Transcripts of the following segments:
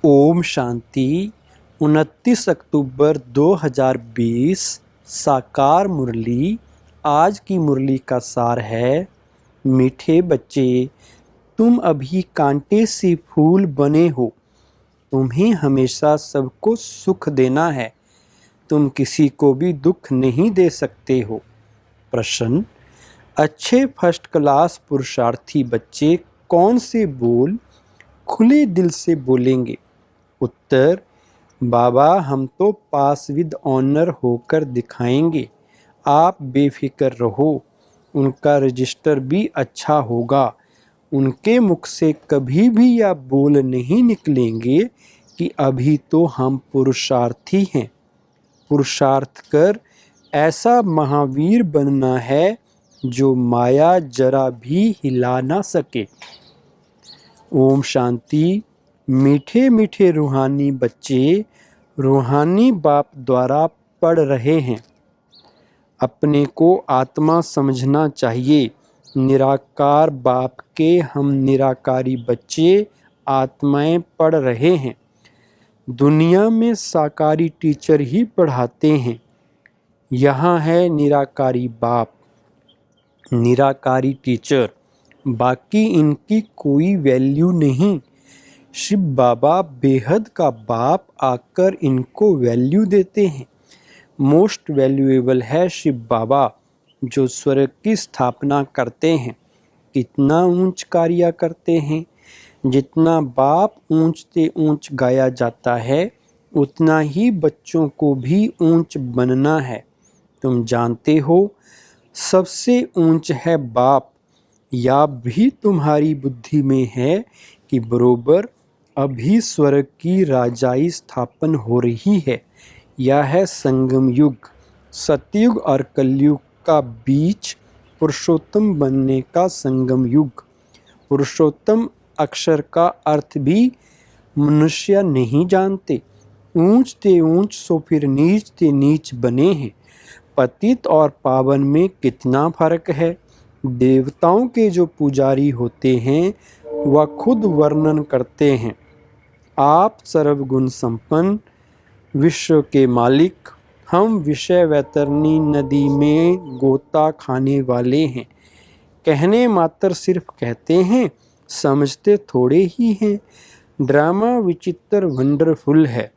ओम शांति। 29 अक्टूबर 2020 साकार मुरली। आज की मुरली का सार है, मीठे बच्चे, तुम अभी कांटे से फूल बने हो। तुम्हें हमेशा सबको सुख देना है। तुम किसी को भी दुख नहीं दे सकते हो। प्रश्न: अच्छे फर्स्ट क्लास पुरुषार्थी बच्चे कौन से बोल खुले दिल से बोलेंगे? उत्तर: बाबा, हम तो पास विद ऑनर होकर दिखाएंगे। आप बेफिक्र रहो, उनका रजिस्टर भी अच्छा होगा। उनके मुख से कभी भी यह बोल नहीं निकलेंगे कि अभी तो हम पुरुषार्थी हैं। पुरुषार्थ कर ऐसा महावीर बनना है जो माया जरा भी हिला ना सके। ओम शांति। मीठे मीठे रूहानी बच्चे रूहानी बाप द्वारा पढ़ रहे हैं। अपने को आत्मा समझना चाहिए। निराकार बाप के हम निराकारी बच्चे आत्माएं पढ़ रहे हैं। दुनिया में साकारी टीचर ही पढ़ाते हैं। यहाँ है निराकारी बाप, निराकारी टीचर, बाकी इनकी कोई वैल्यू नहीं। शिव बाबा बेहद का बाप आकर इनको वैल्यू देते हैं। मोस्ट वैल्यूएबल है शिव बाबा, जो स्वर्ग की स्थापना करते हैं। कितना ऊंच कार्य करते हैं। जितना बाप ऊंचते ऊंच गाया जाता है, उतना ही बच्चों को भी ऊंच बनना है। तुम जानते हो, सबसे ऊंच है बाप। या भी तुम्हारी बुद्धि में है कि बरोबर अभी स्वर्ग की राजाई स्थापन हो रही है। यह है संगम युग। सतयुग और कलयुग का बीच पुरुषोत्तम बनने का संगम युग। पुरुषोत्तम अक्षर का अर्थ भी मनुष्य नहीं जानते। ऊंचते ऊंच सो फिर नीचते नीच बने हैं। पतित और पावन में कितना फर्क है। देवताओं के जो पुजारी होते हैं वह खुद वर्णन करते हैं, आप सर्वगुण संपन्न, विश्व के मालिक, हम विषय वैतरणी नदी में गोता खाने वाले हैं। कहने मात्र सिर्फ कहते हैं, समझते थोड़े ही हैं। ड्रामा विचित्र वंडरफुल है।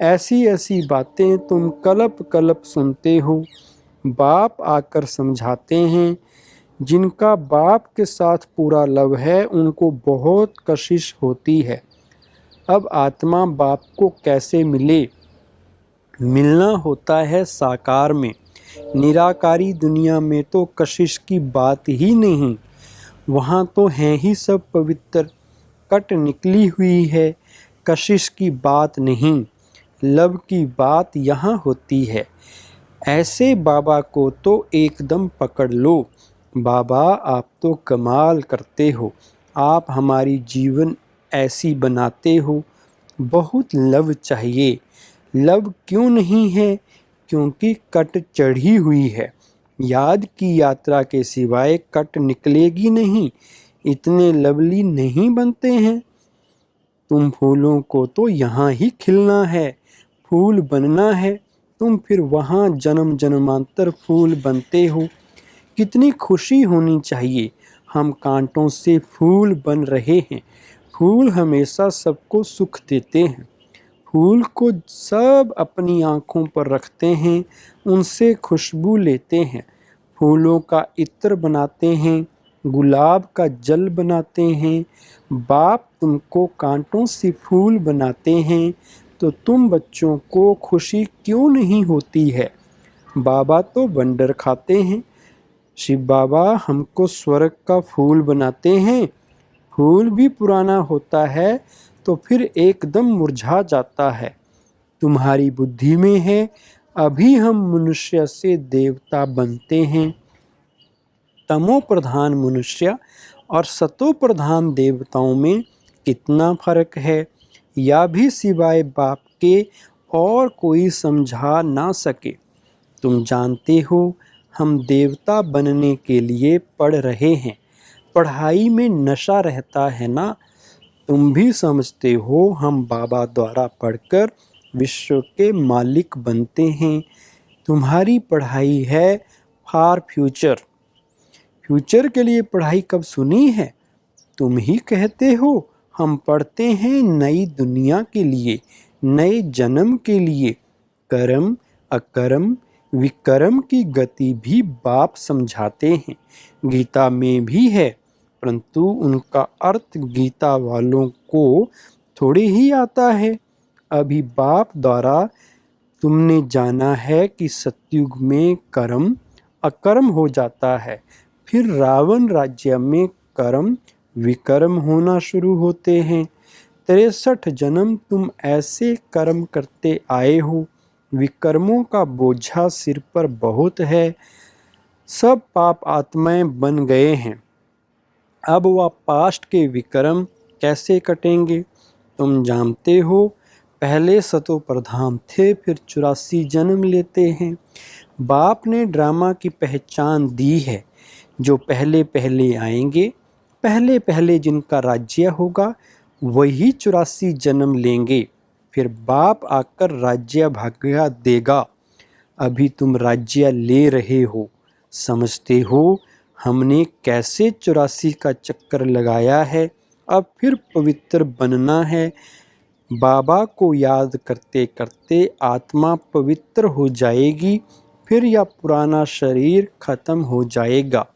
ऐसी ऐसी बातें तुम कलप कलप सुनते हो। बाप आकर समझाते हैं। जिनका बाप के साथ पूरा लव है, उनको बहुत कशिश होती है। अब आत्मा बाप को कैसे मिले? मिलना होता है साकार में। निराकारी दुनिया में तो कशिश की बात ही नहीं। वहाँ तो हैं ही सब पवित्र, कट निकली हुई है। कशिश की बात नहीं, लव की बात यहाँ होती है। ऐसे बाबा को तो एकदम पकड़ लो। बाबा, आप तो कमाल करते हो। आप हमारी जीवन ऐसी बनाते हो। बहुत लव चाहिए। लव क्यों नहीं है? क्योंकि कट चढ़ी हुई है। याद की यात्रा के सिवाय कट निकलेगी नहीं। इतने लवली नहीं बनते हैं। तुम फूलों को तो यहाँ ही खिलना है, फूल बनना है। तुम फिर वहाँ जन्म जन्मांतर फूल बनते हो। कितनी खुशी होनी चाहिए। हम कांटों से फूल बन रहे हैं। फूल हमेशा सबको सुख देते हैं। फूल को सब अपनी आँखों पर रखते हैं, उनसे खुशबू लेते हैं। फूलों का इत्र बनाते हैं, गुलाब का जल बनाते हैं। बाप तुमको कांटों से फूल बनाते हैं, तो तुम बच्चों को खुशी क्यों नहीं होती है? बाबा तो वंडर खाते हैं। शिव बाबा हमको स्वर्ग का फूल बनाते हैं। फूल भी पुराना होता है तो फिर एकदम मुरझा जाता है। तुम्हारी बुद्धि में है, अभी हम मनुष्य से देवता बनते हैं। तमो प्रधान मनुष्य और सतो प्रधान देवताओं में कितना फर्क है, या भी सिवाय बाप के और कोई समझा ना सके। तुम जानते हो, हम देवता बनने के लिए पढ़ रहे हैं। पढ़ाई में नशा रहता है ना, तुम भी समझते हो हम बाबा द्वारा पढ़कर विश्व के मालिक बनते हैं। तुम्हारी पढ़ाई है फॉर फ्यूचर। फ्यूचर के लिए पढ़ाई कब सुनी है? तुम ही कहते हो हम पढ़ते हैं नई दुनिया के लिए, नए जन्म के लिए। कर्म अकर्म विकर्म की गति भी बाप समझाते हैं, गीता में भी है, परंतु उनका अर्थ गीता वालों को थोड़ी ही आता है। अभी बाप द्वारा तुमने जाना है कि सतयुग में कर्म अकर्म हो जाता है, फिर रावण राज्य में कर्म विकर्म होना शुरू होते हैं। 63 जन्म तुम ऐसे कर्म करते आए हो, विकर्मों का बोझा सिर पर बहुत है, सब पाप आत्माएं बन गए हैं। अब वह पास्ट के विकर्म कैसे कटेंगे? तुम जानते हो पहले सतो प्रधान थे, फिर 84 जन्म लेते हैं। बाप ने ड्रामा की पहचान दी है, जो पहले पहले आएंगे, पहले पहले जिनका राज्य होगा वही 84 जन्म लेंगे, फिर बाप आकर राज्य भाग्य देगा। अभी तुम राज्य ले रहे हो, समझते हो हमने कैसे 84 का चक्कर लगाया है। अब फिर पवित्र बनना है। बाबा को याद करते करते आत्मा पवित्र हो जाएगी, फिर यह पुराना शरीर खत्म हो जाएगा।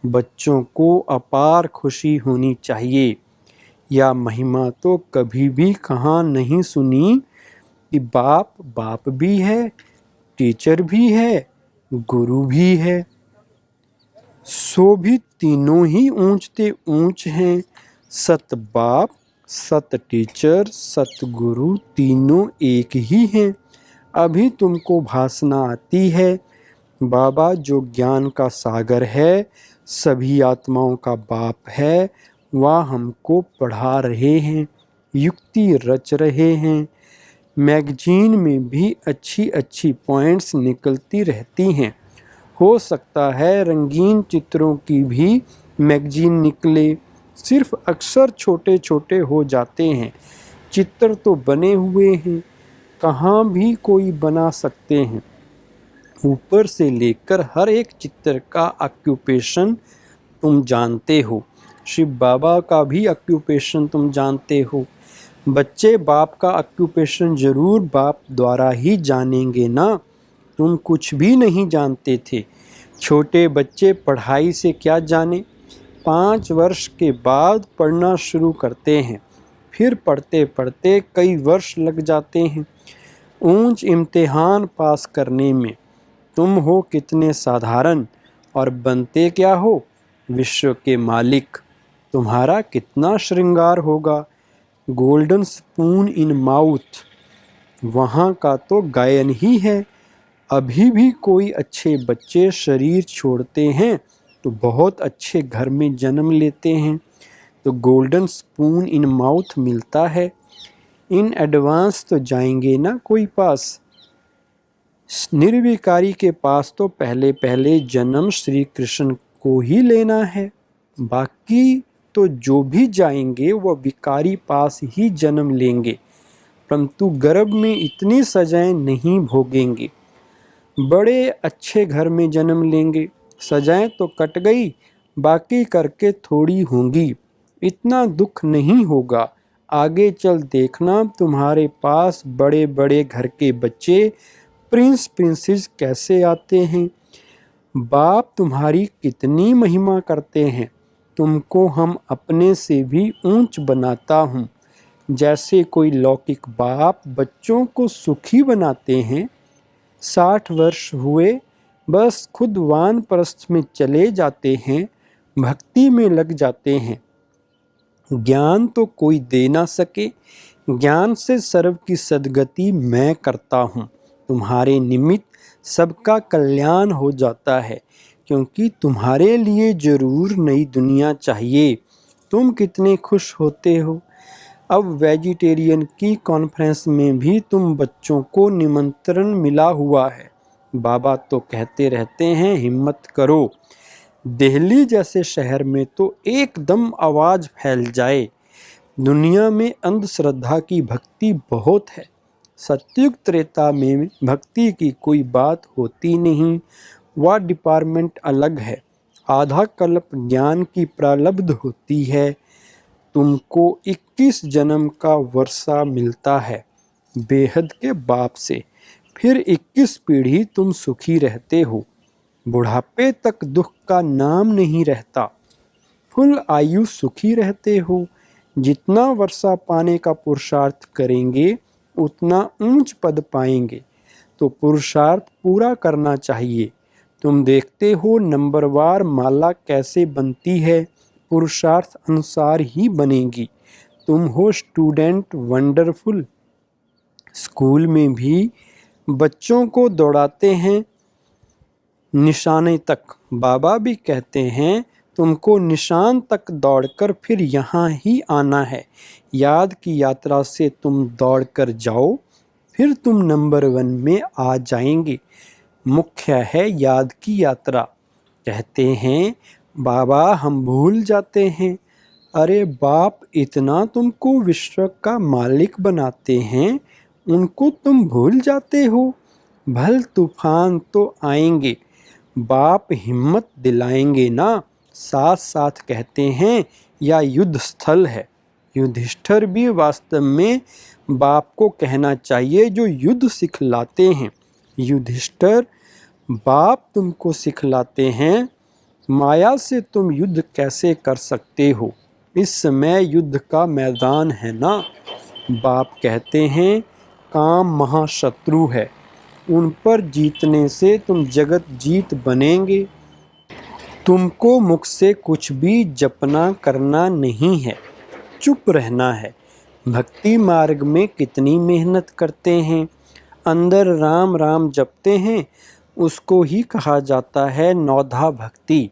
बच्चों को अपार खुशी होनी चाहिए। यह महिमा तो कभी भी कहाँ नहीं सुनी कि बाप बाप भी है, टीचर भी है, गुरु भी है, सो भी तीनों ही ऊंचते ऊंच हैं। सत बाप सत टीचर सतगुरु तीनों एक ही हैं। अभी तुमको भासना आती है। बाबा जो ज्ञान का सागर है, सभी आत्माओं का बाप है, वह हमको पढ़ा रहे हैं, युक्ति रच रहे हैं। मैगजीन में भी अच्छी अच्छी पॉइंट्स निकलती रहती हैं। हो सकता है रंगीन चित्रों की भी मैगजीन निकले, सिर्फ अक्षर छोटे छोटे हो जाते हैं। चित्र तो बने हुए हैं, कहाँ भी कोई बना सकते हैं। ऊपर से लेकर हर एक चित्र का ऑक्यूपेशन तुम जानते हो, शिव बाबा का भी ऑक्यूपेशन तुम जानते हो। बच्चे बाप का ऑक्यूपेशन जरूर बाप द्वारा ही जानेंगे ना। तुम कुछ भी नहीं जानते थे। छोटे बच्चे पढ़ाई से क्या जाने, 5 वर्ष के बाद पढ़ना शुरू करते हैं, फिर पढ़ते पढ़ते कई वर्ष लग जाते हैं ऊंच इम्तिहान पास करने में। तुम हो कितने साधारण और बनते क्या हो, विश्व के मालिक। तुम्हारा कितना श्रृंगार होगा, गोल्डन स्पून इन माउथ, वहाँ का तो गायन ही है। अभी भी कोई अच्छे बच्चे शरीर छोड़ते हैं तो बहुत अच्छे घर में जन्म लेते हैं, तो गोल्डन स्पून इन माउथ मिलता है। इन एडवांस तो जाएंगे ना कोई पास। निर्विकारी के पास तो पहले पहले जन्म श्री कृष्ण को ही लेना है, बाकी तो जो भी जाएंगे वह विकारी पास ही जन्म लेंगे, परंतु गर्भ में इतनी सजाएं नहीं भोगेंगे। बड़े अच्छे घर में जन्म लेंगे, सजाएं तो कट गई, बाकी करके थोड़ी होंगी, इतना दुख नहीं होगा। आगे चल देखना तुम्हारे पास बड़े बड़े घर के बच्चे प्रिंस प्रिंसेस कैसे आते हैं। बाप तुम्हारी कितनी महिमा करते हैं, तुमको हम अपने से भी ऊंच बनाता हूँ। जैसे कोई लौकिक बाप बच्चों को सुखी बनाते हैं, 60 वर्ष हुए बस खुद वानप्रस्थ में चले जाते हैं, भक्ति में लग जाते हैं। ज्ञान तो कोई दे ना सके, ज्ञान से सर्व की सद्गति मैं करता हूँ। तुम्हारे निमित्त सबका कल्याण हो जाता है, क्योंकि तुम्हारे लिए जरूर नई दुनिया चाहिए। तुम कितने खुश होते हो। अब वेजिटेरियन की कॉन्फ्रेंस में भी तुम बच्चों को निमंत्रण मिला हुआ है। बाबा तो कहते रहते हैं हिम्मत करो। दिल्ली जैसे शहर में तो एकदम आवाज़ फैल जाए, दुनिया में अंधश्रद्धा की भक्ति बहुत है। सतयुग त्रेता में भक्ति की कोई बात होती नहीं, वह डिपार्टमेंट अलग है। आधा कल्प ज्ञान की प्रारब्ध होती है। तुमको 21 जन्म का वर्षा मिलता है बेहद के बाप से, फिर 21 पीढ़ी तुम सुखी रहते हो। बुढ़ापे तक दुख का नाम नहीं रहता, फुल आयु सुखी रहते हो। जितना वर्षा पाने का पुरुषार्थ करेंगे उतना ऊंच पद पाएंगे, तो पुरुषार्थ पूरा करना चाहिए। तुम देखते हो नंबरवार माला कैसे बनती है, पुरुषार्थ अनुसार ही बनेगी। तुम हो स्टूडेंट वंडरफुल। स्कूल में भी बच्चों को दौड़ाते हैं निशाने तक। बाबा भी कहते हैं तुमको निशान तक दौड़कर फिर यहाँ ही आना है। याद की यात्रा से तुम दौड़कर जाओ, फिर तुम नंबर 1 में आ जाएंगे। मुख्य है याद की यात्रा। कहते हैं बाबा हम भूल जाते हैं। अरे बाप इतना तुमको विश्व का मालिक बनाते हैं, उनको तुम भूल जाते हो। भल तूफान तो आएंगे, बाप हिम्मत दिलाएंगे ना। साथ साथ कहते हैं या युद्ध स्थल है। युधिष्ठिर भी वास्तव में बाप को कहना चाहिए जो युद्ध सिखलाते हैं। युधिष्ठिर बाप तुमको सिखलाते हैं, माया से तुम युद्ध कैसे कर सकते हो। इस समय युद्ध का मैदान है ना। बाप कहते हैं काम महाशत्रु है, उन पर जीतने से तुम जगत जीत बनेंगे। तुमको मुख से कुछ भी जपना करना नहीं है, चुप रहना है। भक्ति मार्ग में कितनी मेहनत करते हैं, अंदर राम राम जपते हैं, उसको ही कहा जाता है नौधा भक्ति।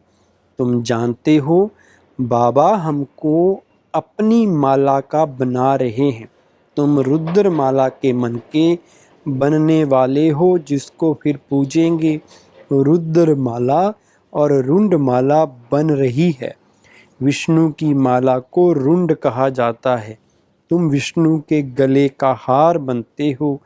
तुम जानते हो बाबा हमको अपनी माला का बना रहे हैं। तुम रुद्र माला के मन के बनने वाले हो, जिसको फिर पूजेंगे। रुद्र माला और रुंड माला बन रही है। विष्णु की माला को रुंड कहा जाता है। तुम विष्णु के गले का हार बनते हो।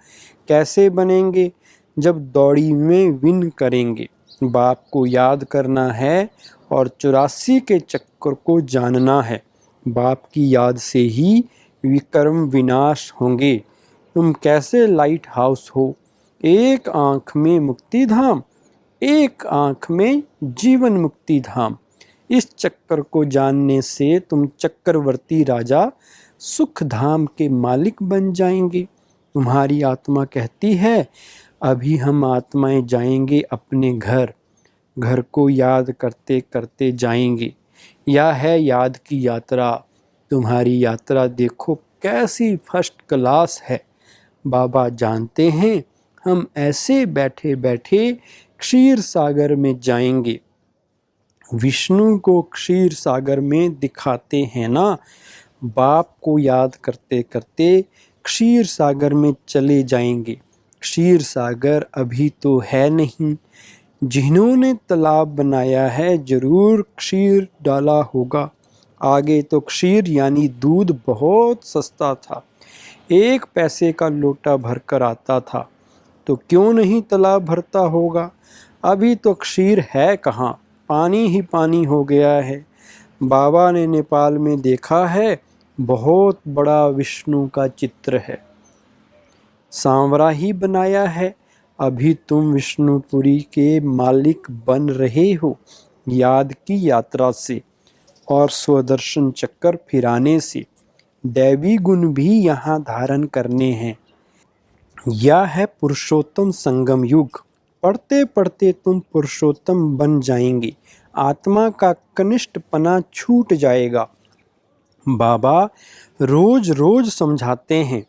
कैसे बनेंगे? जब दौड़ी में विन करेंगे। बाप को याद करना है और 84 के चक्कर को जानना है। बाप की याद से ही विक्रम विनाश होंगे। तुम कैसे लाइट हाउस हो, एक आंख में मुक्ति धाम, एक आंख में जीवन मुक्ति धाम। इस चक्कर को जानने से तुम चक्रवर्ती राजा सुख धाम के मालिक बन जाएंगे। तुम्हारी आत्मा कहती है अभी हम आत्माएं जाएंगे अपने घर। घर को याद करते करते जाएंगे। यह है याद की यात्रा। तुम्हारी यात्रा देखो कैसी फर्स्ट क्लास है। बाबा जानते हैं हम ऐसे बैठे बैठे क्षीर सागर में जाएंगे। विष्णु को क्षीर सागर में दिखाते हैं ना। बाप को याद करते करते क्षीर सागर में चले जाएंगे। क्षीर सागर अभी तो है नहीं। जिन्होंने तालाब बनाया है जरूर क्षीर डाला होगा। आगे तो क्षीर यानी दूध बहुत सस्ता था, 1 पैसे का लोटा भरकर आता था, तो क्यों नहीं तालाब भरता होगा। अभी तो क्षीर है कहाँ, पानी ही पानी हो गया है। बाबा ने नेपाल में देखा है बहुत बड़ा विष्णु का चित्र है, सांवरा ही बनाया है। अभी तुम विष्णुपुरी के मालिक बन रहे हो याद की यात्रा से और स्वदर्शन चक्कर फिराने से। दैवी गुण भी यहाँ धारण करने हैं। यह है पुरुषोत्तम संगम युग। पढ़ते पढ़ते तुम पुरुषोत्तम बन जाएंगे। आत्मा का कनिष्ठपना छूट जाएगा। बाबा रोज रोज समझाते हैं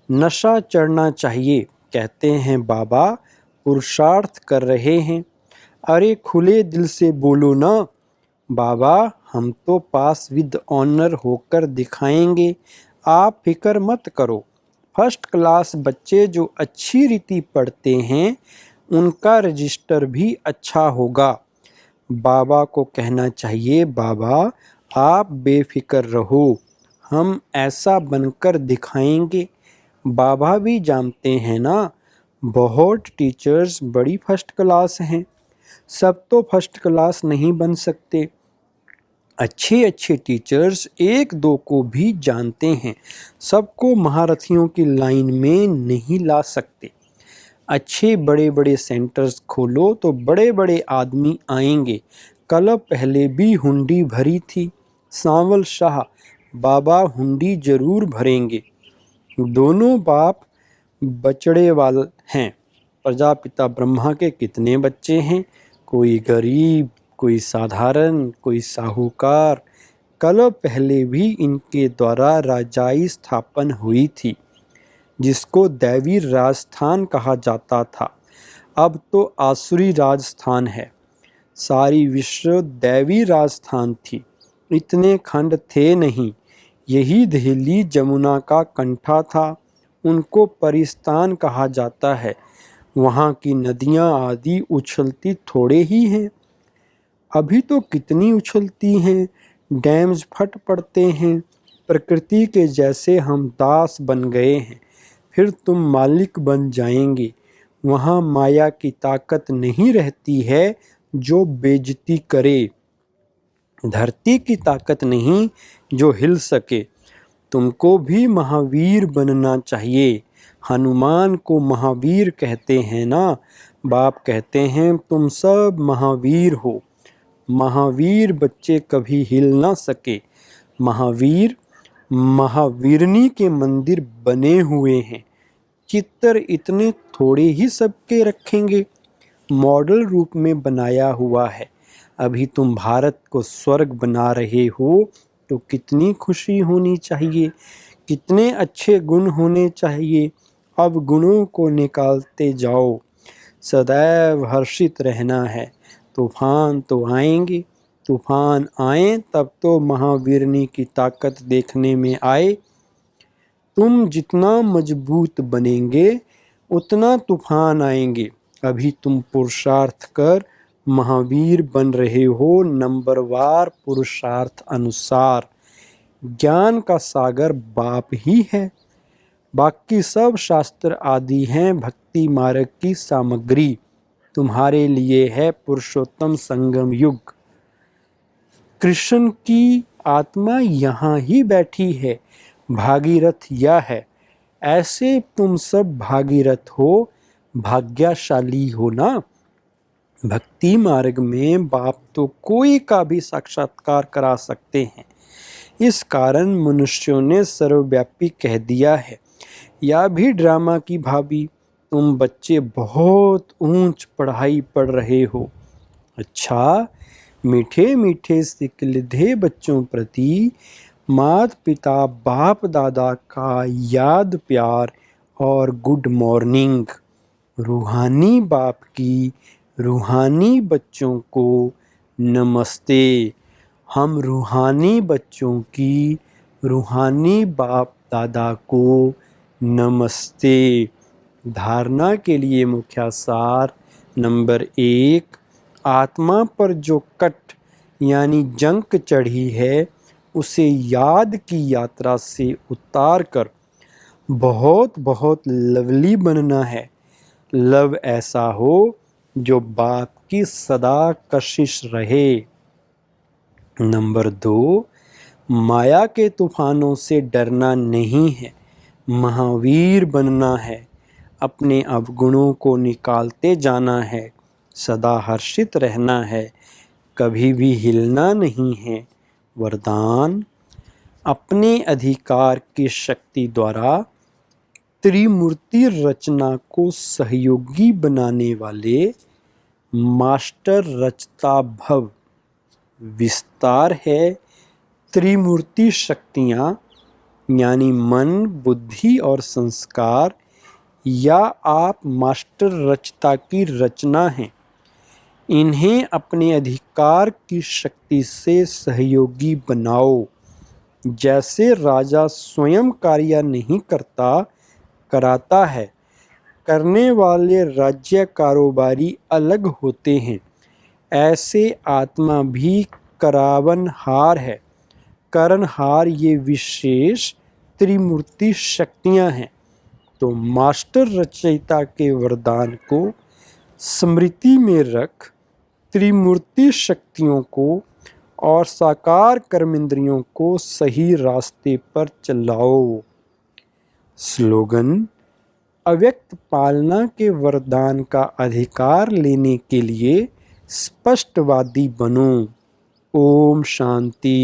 नशा चढ़ना चाहिए। कहते हैं बाबा पुरुषार्थ कर रहे हैं। अरे खुले दिल से बोलो ना। बाबा हम तो पास विद ऑनर होकर दिखाएंगे, आप फिक्र मत करो। फर्स्ट क्लास बच्चे जो अच्छी रीति पढ़ते हैं उनका रजिस्टर भी अच्छा होगा। बाबा को कहना चाहिए बाबा आप बेफिक्र रहो, हम ऐसा बनकर दिखाएंगे। बाबा भी जानते हैं ना, बहुत टीचर्स बड़ी फर्स्ट क्लास हैं। सब तो फर्स्ट क्लास नहीं बन सकते। अच्छे अच्छे टीचर्स एक दो को भी जानते हैं, सबको महारथियों की लाइन में नहीं ला सकते। अच्छे बड़े बड़े सेंटर्स खोलो तो बड़े बड़े आदमी आएंगे। कल पहले भी हुंडी भरी थी, सांवल शाह बाबा हुंडी जरूर भरेंगे। दोनों बाप बचड़े वाले हैं। प्रजापिता ब्रह्मा के कितने बच्चे हैं? कोई गरीब, कोई साधारण, कोई साहूकार। कल पहले भी इनके द्वारा राजाई स्थापन हुई थी, जिसको दैवी राजस्थान कहा जाता था। अब तो आसुरी राजस्थान है। सारी विश्व दैवी राजस्थान थी। इतने खंड थे नहीं। यही दिल्ली जमुना का कंठा था। उनको परिस्तान कहा जाता है। वहाँ की नदियाँ आदि उछलती थोड़े ही हैं। अभी तो कितनी उछलती हैं। डैम्स फट पड़ते हैं। प्रकृति के जैसे हम दास बन गए हैं। फिर तुम मालिक बन जाएंगे। वहाँ माया की ताकत नहीं रहती है जो बेइज्जती करे। धरती की ताकत नहीं जो हिल सके। तुमको भी महावीर बनना चाहिए। हनुमान को महावीर कहते हैं ना। बाप कहते हैं तुम सब महावीर हो। महावीर बच्चे कभी हिल ना सके। महावीर महावीरनी के मंदिर बने हुए हैं। चित्र इतने थोड़े ही सबके रखेंगे। मॉडल रूप में बनाया हुआ है। अभी तुम भारत को स्वर्ग बना रहे हो तो कितनी खुशी होनी चाहिए। कितने अच्छे गुण होने चाहिए। अब गुणों को निकालते जाओ। सदैव हर्षित रहना है। तूफान तो आएंगे। तूफान आए तब तो महावीरनी की ताकत देखने में आए। तुम जितना मजबूत बनेंगे उतना तूफान आएंगे। अभी तुम पुरुषार्थ कर महावीर बन रहे हो, नंबरवार पुरुषार्थ अनुसार। ज्ञान का सागर बाप ही है। बाकी सब शास्त्र आदि हैं भक्ति मार्ग की सामग्री। तुम्हारे लिए है पुरुषोत्तम संगम युग। कृष्ण की आत्मा यहाँ ही बैठी है। भागीरथ यह है। ऐसे तुम सब भागीरथ हो, भाग्यशाली हो ना। भक्ति मार्ग में बाप तो कोई का भी साक्षात्कार करा सकते हैं। इस कारण मनुष्यों ने सर्वव्यापी कह दिया है। या भी ड्रामा की भाभी, तुम बच्चे बहुत ऊंच पढ़ाई पढ़ रहे हो। अच्छा, मीठे मीठे सिकलिधे बच्चों प्रति माता पिता बाप दादा का याद प्यार और गुड मॉर्निंग। रूहानी बाप की रूहानी बच्चों को नमस्ते। हम रूहानी बच्चों की रूहानी बाप दादा को नमस्ते। धारणा के लिए मुख्य सार नंबर 1, आत्मा पर जो कट यानी जंक चढ़ी है उसे याद की यात्रा से उतार कर बहुत बहुत लवली बनना है। लव ऐसा हो जो बाप की सदा कशिश रहे। नंबर 2, माया के तूफानों से डरना नहीं है, महावीर बनना है। अपने अवगुणों को निकालते जाना है। सदा हर्षित रहना है, कभी भी हिलना नहीं है। वरदान, अपने अधिकार की शक्ति द्वारा त्रिमूर्ति रचना को सहयोगी बनाने वाले मास्टर रचता भव। विस्तार है त्रिमूर्ति शक्तियाँ यानी मन, बुद्धि और संस्कार, या आप मास्टर रचता की रचना हैं। इन्हें अपने अधिकार की शक्ति से सहयोगी बनाओ। जैसे राजा स्वयं कार्य नहीं कराता है, करने वाले राज्य कारोबारी अलग होते हैं। ऐसे आत्मा भी करावनहार है। कर्णहार ये विशेष त्रिमूर्ति शक्तियाँ हैं। तो मास्टर रचयिता के वरदान को स्मृति में रख त्रिमूर्ति शक्तियों को और साकार कर्मेंद्रियों को सही रास्ते पर चलाओ। स्लोगन: अव्यक्त पालना के वरदान का अधिकार लेने के लिए स्पष्टवादी बनो। ओम शांति।